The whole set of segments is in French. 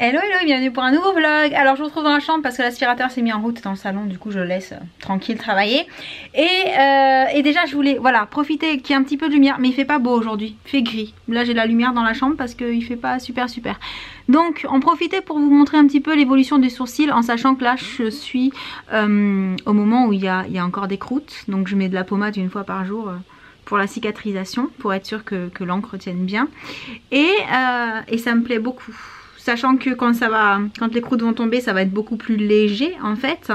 Hello hello et bienvenue pour un nouveau vlog. Alors je vous retrouve dans la chambre parce que l'aspirateur s'est mis en route dans le salon, du coup je laisse tranquille travailler. Et déjà je voulais profiter qu'il y ait un petit peu de lumière, mais il fait pas beau aujourd'hui, il fait gris. Là j'ai la lumière dans la chambre parce qu'il fait pas super. Donc en profiter pour vous montrer un petit peu l'évolution des sourcils, en sachant que là je suis au moment où il y a encore des croûtes. Donc je mets de la pommade une fois par jour pour la cicatrisation, pour être sûr que l'encre tienne bien. Et ça me plaît beaucoup. Sachant que quand les croûtes vont tomber, ça va être beaucoup plus léger en fait,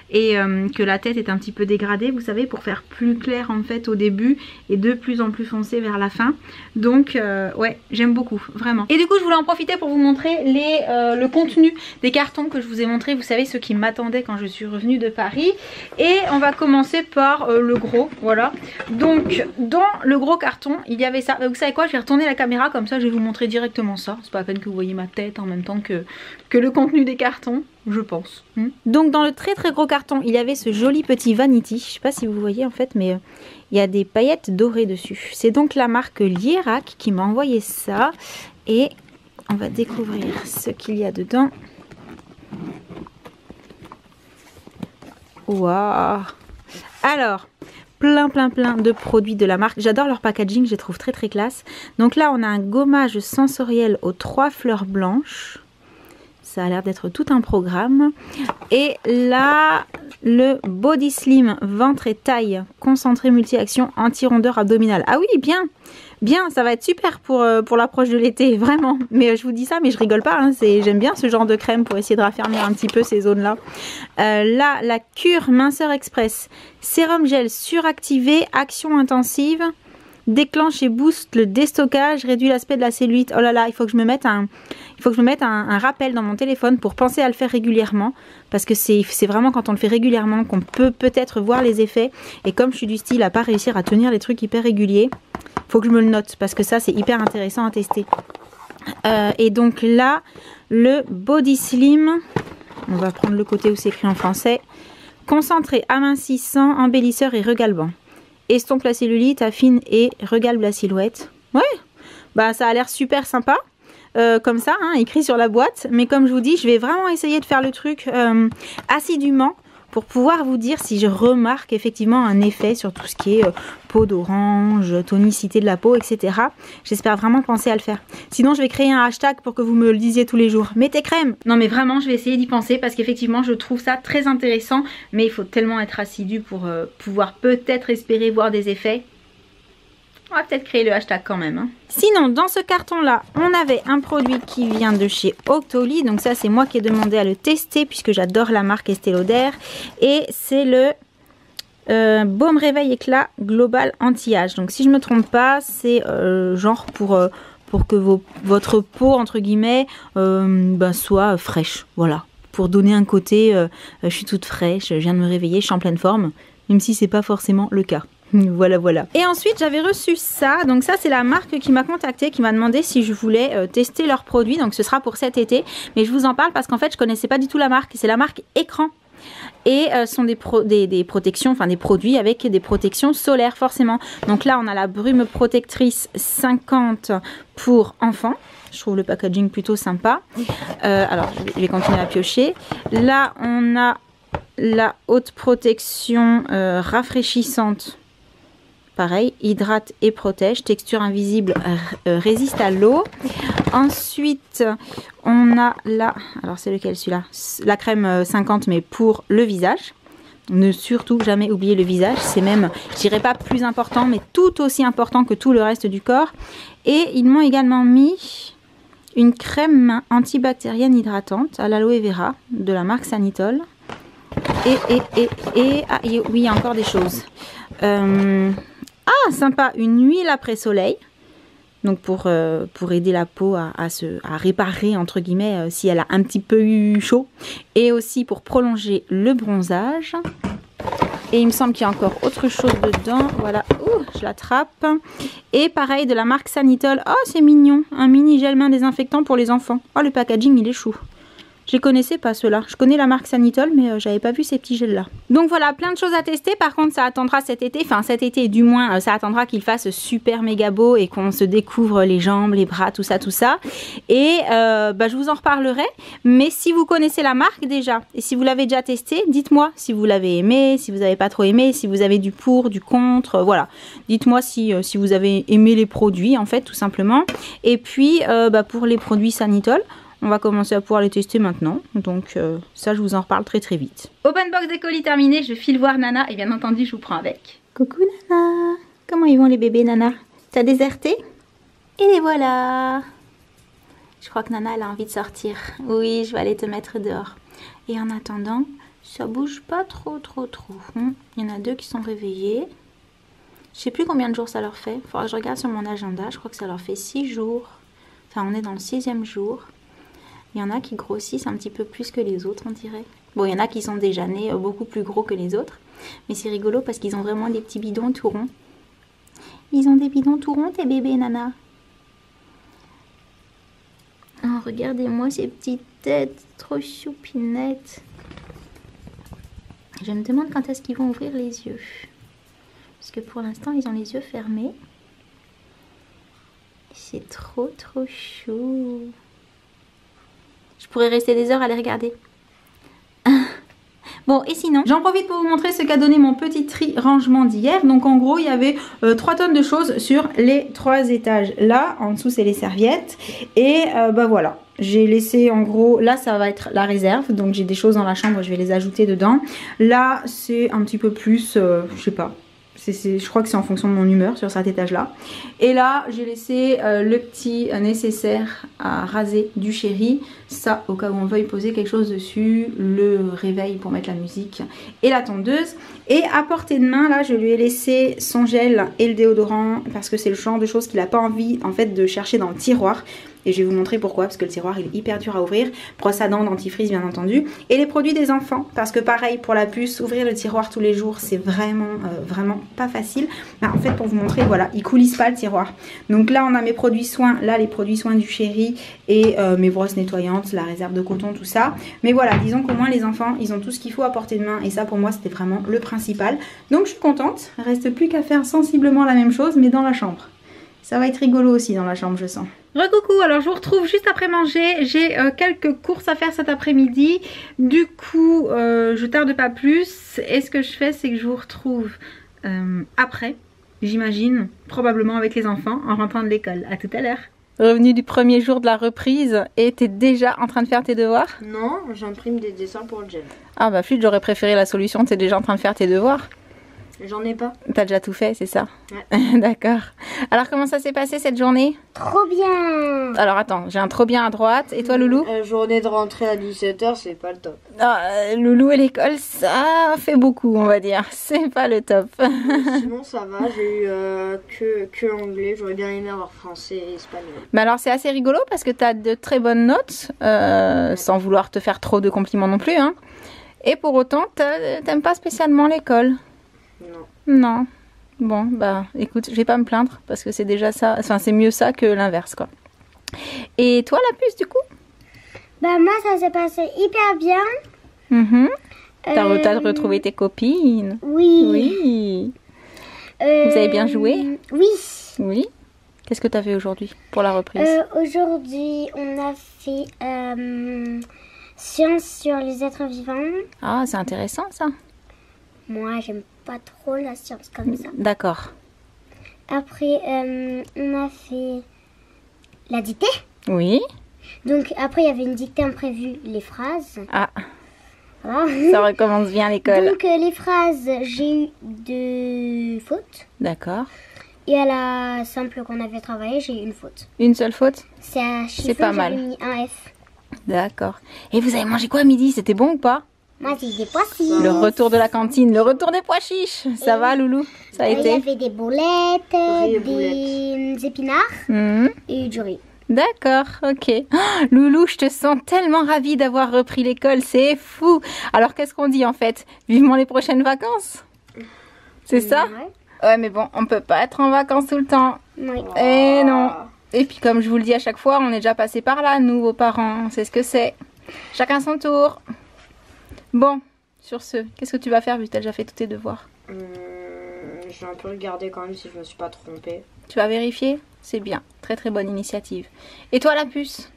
et que la tête est un petit peu dégradée, vous savez, pour faire plus clair en fait au début et de plus en plus foncé vers la fin. Donc ouais, j'aime beaucoup, vraiment. Et du coup je voulais en profiter pour vous montrer le contenu des cartons que je vous ai montré, vous savez, ceux qui m'attendaient quand je suis revenue de Paris. Et on va commencer par le gros, voilà. Donc dans le gros carton, il y avait ça. Vous savez quoi, je vais retourner la caméra, comme ça je vais vous montrer directement ça. C'est pas la peine que vous voyez ma tête en même temps que le contenu des cartons, je pense. Donc dans le très gros carton, il y avait ce joli petit vanity. Je sais pas si vous voyez en fait, mais il y a des paillettes dorées dessus. C'est donc la marque Lierac qui m'a envoyé ça. Et on va découvrir ce qu'il y a dedans. Waouh! Alors, plein de produits de la marque. J'adore leur packaging, je les trouve très classe. Donc là on a un gommage sensoriel aux 3 fleurs blanches. Ça a l'air d'être tout un programme. Et là, le Body Slim ventre et taille concentré multi-action anti-rondeur abdominale. Ah oui, bien, ça va être super pour l'approche de l'été, vraiment. Mais je vous dis ça, mais je rigole pas, hein, j'aime bien ce genre de crème pour essayer de raffermir un petit peu ces zones-là. Là, la cure minceur express, sérum gel suractivé, action intensive, déclenche et booste le déstockage, réduit l'aspect de la cellulite. Oh là là, il faut que je me mette un rappel dans mon téléphone pour penser à le faire régulièrement, parce que c'est vraiment quand on le fait régulièrement qu'on peut peut-être voir les effets. Et comme je suis du style à pas réussir à tenir les trucs hyper réguliers, faut que je me le note, parce que ça c'est hyper intéressant à tester. Et donc là, le Body Slim, on va prendre le côté où c'est écrit en français, concentré, amincissant, embellisseur et regalbant. Estompe la cellulite, affine et regalbe la silhouette. Ouais, bah ça a l'air super sympa. Comme ça, hein, écrit sur la boîte. Mais comme je vous dis, je vais vraiment essayer de faire le truc assidûment pour pouvoir vous dire si je remarque effectivement un effet sur tout ce qui est peau d'orange, tonicité de la peau, etc. J'espère vraiment penser à le faire. Sinon, je vais créer un hashtag pour que vous me le disiez tous les jours. Mettez crème! Non mais vraiment, je vais essayer d'y penser parce qu'effectivement, je trouve ça très intéressant. Mais il faut tellement être assidu pour pouvoir peut-être espérer voir des effets. On va peut-être créer le hashtag quand même. Hein. Sinon, dans ce carton-là, on avait un produit qui vient de chez Octoly. Donc ça, c'est moi qui ai demandé à le tester puisque j'adore la marque Estée Lauder. Et c'est le baume réveil éclat global anti-âge. Donc si je ne me trompe pas, c'est genre pour que votre peau, entre guillemets, soit fraîche. Voilà. Pour donner un côté, je suis toute fraîche, je viens de me réveiller, je suis en pleine forme. Même si c'est pas forcément le cas. Voilà. Et ensuite j'avais reçu ça, donc ça c'est la marque qui m'a contacté, qui m'a demandé si je voulais tester leurs produits, donc ce sera pour cet été. Mais je vous en parle parce qu'en fait je connaissais pas du tout la marque, c'est la marque Écran. Et ce sont des protections, enfin des produits avec des protections solaires forcément. Donc là on a la brume protectrice 50 pour enfants. Je trouve le packaging plutôt sympa. Alors je vais continuer à piocher. Là on a la haute protection rafraîchissante. Pareil, hydrate et protège, texture invisible, résiste à l'eau. Ensuite, on a là, alors c'est lequel celui-là? La crème 50 mais pour le visage. Ne surtout jamais oublier le visage, c'est même, je dirais pas plus important, mais tout aussi important que tout le reste du corps. Et ils m'ont également mis une crème antibactérienne hydratante à l'aloe vera de la marque Sanitol. Oui, il y a encore des choses. Ah, sympa, une huile après soleil. Donc pour aider la peau à réparer, entre guillemets, si elle a un petit peu eu chaud. Et aussi pour prolonger le bronzage. Et il me semble qu'il y a encore autre chose dedans. Voilà, je l'attrape. Et pareil, de la marque Sanitol. Oh, c'est mignon. Un mini gel main désinfectant pour les enfants. Oh, le packaging, il est chou. Je les connaissais pas ceux-là. Je connais la marque Sanitol, mais j'avais pas vu ces petits gels-là. Donc voilà, plein de choses à tester. Par contre, ça attendra cet été. Enfin, cet été, du moins, ça attendra qu'il fasse super méga beau et qu'on se découvre les jambes, les bras, tout ça, tout ça. Et je vous en reparlerai. Mais si vous connaissez la marque déjà, et si vous l'avez déjà testé, dites-moi si vous l'avez aimé, si vous n'avez pas trop aimé, si vous avez du pour, du contre. Voilà. Dites-moi si vous avez aimé les produits, en fait, tout simplement. Et puis, pour les produits Sanitol, on va commencer à pouvoir les tester maintenant. Donc ça, je vous en reparle très très vite. Open box des colis terminé. Je file voir Nana et bien entendu, je vous prends avec. Coucou Nana. Comment ils vont les bébés, Nana? T'as déserté? Et les voilà. Je crois que Nana, elle a envie de sortir. Oui, je vais aller te mettre dehors. Et en attendant, ça bouge pas trop. Il y en a 2 qui sont réveillés. Je sais plus combien de jours ça leur fait. Il faudra que je regarde sur mon agenda. Je crois que ça leur fait 6 jours. Enfin, on est dans le 6e jour. Il y en a qui grossissent un petit peu plus que les autres, on dirait. Bon, il y en a qui sont déjà nés beaucoup plus gros que les autres. Mais c'est rigolo parce qu'ils ont vraiment des petits bidons tout ronds. Ils ont des bidons tout ronds, tes bébés, Nana. Oh, regardez-moi ces petites têtes, trop choupinettes. Je me demande quand est-ce qu'ils vont ouvrir les yeux. Parce que pour l'instant, ils ont les yeux fermés. C'est trop chou. Je pourrais rester des heures à les regarder. Bon, et sinon, j'en profite pour vous montrer ce qu'a donné mon petit tri rangement d'hier. Donc en gros, il y avait 3 tonnes de choses sur les 3 étages. Là, en dessous, c'est les serviettes. Et voilà, j'ai laissé en gros, là ça va être la réserve. Donc j'ai des choses dans la chambre, je vais les ajouter dedans. Là, c'est un petit peu plus, je sais pas. Je crois que c'est en fonction de mon humeur sur cet étage là. Et là j'ai laissé le petit nécessaire à raser du chéri. Ça au cas où on veuille poser quelque chose dessus. Le réveil pour mettre la musique. Et la tondeuse. Et à portée de main là je lui ai laissé son gel et le déodorant. Parce que c'est le genre de choses qu'il n'a pas envie en fait de chercher dans le tiroir. Et je vais vous montrer pourquoi, parce que le tiroir il est hyper dur à ouvrir. Brosse à dents, dentifrice bien entendu. Et les produits des enfants, parce que pareil pour la puce, ouvrir le tiroir tous les jours c'est vraiment pas facile. En fait pour vous montrer, voilà, il coulisse pas le tiroir. Donc là on a mes produits soins, là les produits soins du chéri et mes brosses nettoyantes, la réserve de coton, tout ça. Mais voilà, disons qu'au moins les enfants ils ont tout ce qu'il faut à portée de main et ça pour moi c'était vraiment le principal. Donc je suis contente, il reste plus qu'à faire sensiblement la même chose mais dans la chambre. Ça va être rigolo aussi dans la chambre, je sens. Recoucou, alors je vous retrouve juste après manger. J'ai quelques courses à faire cet après-midi. Du coup, je tarde pas plus. Et ce que je fais, c'est que je vous retrouve après, j'imagine, probablement avec les enfants, en rentrant de l'école. À tout à l'heure. Revenu du premier jour de la reprise et t'es déjà en train de faire tes devoirs? Non, j'imprime des dessins pour le gel. Ah bah flûte, j'aurais préféré la solution, t'es déjà en train de faire tes devoirs. J'en ai pas. T'as déjà tout fait, c'est ça? Ouais. D'accord. Alors comment ça s'est passé cette journée? Trop bien. Alors attends, j'ai un trop bien à droite. Et toi Loulou? Journée de rentrée à 17 h, c'est pas le top. Loulou et l'école, ça fait beaucoup on va dire. C'est pas le top. Sinon ça va, j'ai eu que anglais. J'aurais bien aimé avoir français et espagnol. Mais alors c'est assez rigolo parce que t'as de très bonnes notes, sans vouloir te faire trop de compliments non plus. Hein. Et pour autant, t'aimes pas spécialement l'école? Non. Non. Bon, bah écoute, je vais pas me plaindre parce que c'est déjà ça, enfin c'est mieux ça que l'inverse quoi. Et toi la puce du coup? Bah moi ça s'est passé hyper bien. T'as retrouvé tes copines? Oui. Oui. Vous avez bien joué? Oui. Oui. Qu'est-ce que t'as fait aujourd'hui pour la reprise? Aujourd'hui on a fait science sur les êtres vivants. Ah c'est intéressant ça. Moi j'aime pas trop la science comme ça. D'accord. Après on a fait la dictée. Oui. Donc après il y avait une dictée imprévue, les phrases. Ah. Voilà. Ça recommence bien l'école. Donc les phrases, j'ai eu 2 fautes. D'accord. Et à la simple qu'on avait travaillé, j'ai eu une faute. Une seule faute? C'est à chiffre, c'est pas mal. J'ai mis un F. D'accord. Et vous avez mangé quoi à midi? C'était bon ou pas? Moi j'ai des pois chiches. Le retour de la cantine, le retour des pois chiches. Ça va Loulou? Ça a été? Il y avait des boulettes, des épinards et du riz. D'accord, ok. Oh, Loulou, je te sens tellement ravie d'avoir repris l'école, c'est fou. Alors qu'est-ce qu'on dit en fait? Vivement les prochaines vacances? C'est ça? Ouais, mais bon, on peut pas être en vacances tout le temps. Oui. Et non. Et puis comme je vous le dis à chaque fois, on est déjà passé par là, nous, vos parents, on sait ce que c'est. Chacun son tour. Bon, sur ce, qu'est-ce que tu vas faire vu que tu as déjà fait tous tes devoirs? Je vais un peu regarder quand même si je me suis pas trompée. Tu vas vérifier? C'est bien, très très bonne initiative. Et toi la puce?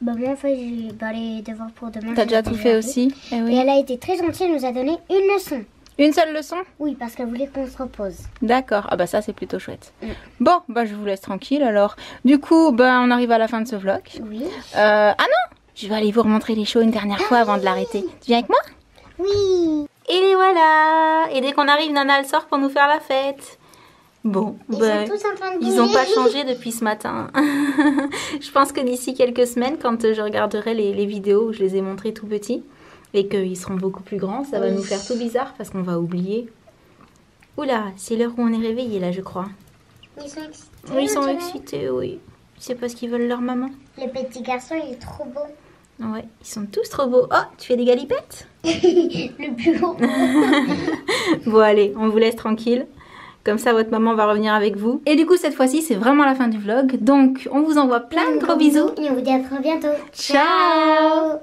Bah moi en fait j'ai les devoirs pour demain. T'as déjà tout fait aussi? Eh Et oui. elle a été très gentille, elle nous a donné une leçon. Une seule leçon? Oui, parce qu'elle voulait qu'on se repose. D'accord, ah bah ça c'est plutôt chouette. Mm. Bon, bah je vous laisse tranquille alors. Du coup, bah on arrive à la fin de ce vlog. Oui. Ah non, je vais aller vous remontrer les shows une dernière fois avant de l'arrêter. Tu viens avec moi? Oui. Et les voilà. Et dès qu'on arrive, Nana elle sort pour nous faire la fête. Bon, Ils bah, sont tous en train de ils n'ont bouger. pas changé depuis ce matin. Je pense que d'ici quelques semaines, quand je regarderai les vidéos où je les ai montrés tout petits et qu'ils seront beaucoup plus grands, ça va nous faire tout bizarre parce qu'on va oublier. Oula, c'est l'heure où on est réveillé là, je crois. Ils sont excités. Oui, ils sont on dirait. excités, oui. C'est parce qu'ils veulent leur maman. Le petit garçon, il est trop beau. Ouais, ils sont tous trop beaux. Oh, tu fais des galipettes? Le plus haut. Bon, allez, on vous laisse tranquille. Comme ça, votre maman va revenir avec vous. Et du coup, cette fois-ci, c'est vraiment la fin du vlog. Donc, on vous envoie plein de gros bisous. Et on vous dit à très bientôt. Ciao!